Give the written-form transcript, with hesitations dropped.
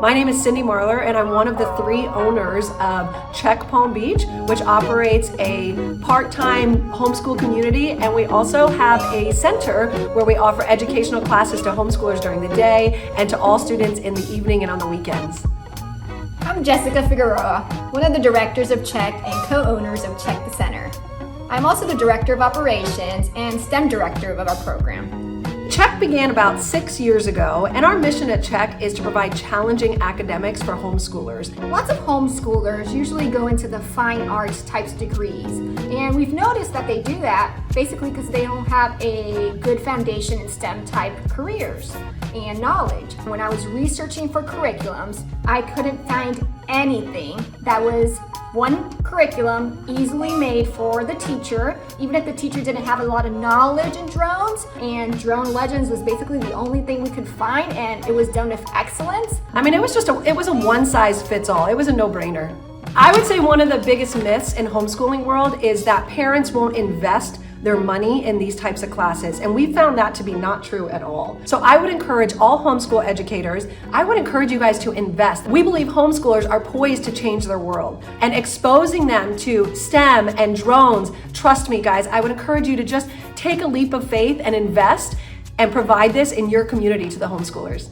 My name is Cindy Marler, and I'm one of the 3 owners of CHEC Palm Beach, which operates a part-time homeschool community, and we also have a center where we offer educational classes to homeschoolers during the day and to all students in the evening and on the weekends. I'm Jessica Figueroa, one of the directors of CHEC and co-owners of CHEC the Center. I'm also the director of operations and STEM director of our program. CHEC began about 6 years ago, and our mission at CHEC is to provide challenging academics for homeschoolers. Lots of homeschoolers usually go into the fine arts types degrees, and we've noticed that they do that basically because they don't have a good foundation in STEM type careers and knowledge. When I was researching for curriculums, I couldn't find anything that was one curriculum easily made for the teacher, even if the teacher didn't have a lot of knowledge in drones, and Drone Legends was basically the only thing we could find, and it was done with excellence. I mean, it was a one-size-fits-all. It was a no-brainer. I would say one of the biggest myths in homeschooling world is that parents won't invest their money in these types of classes, and we found that to be not true at all. So I would encourage all homeschool educators, I would encourage you guys to invest. We believe homeschoolers are poised to change their world, and exposing them to STEM and drones, trust me guys, I would encourage you to just take a leap of faith and invest and provide this in your community to the homeschoolers.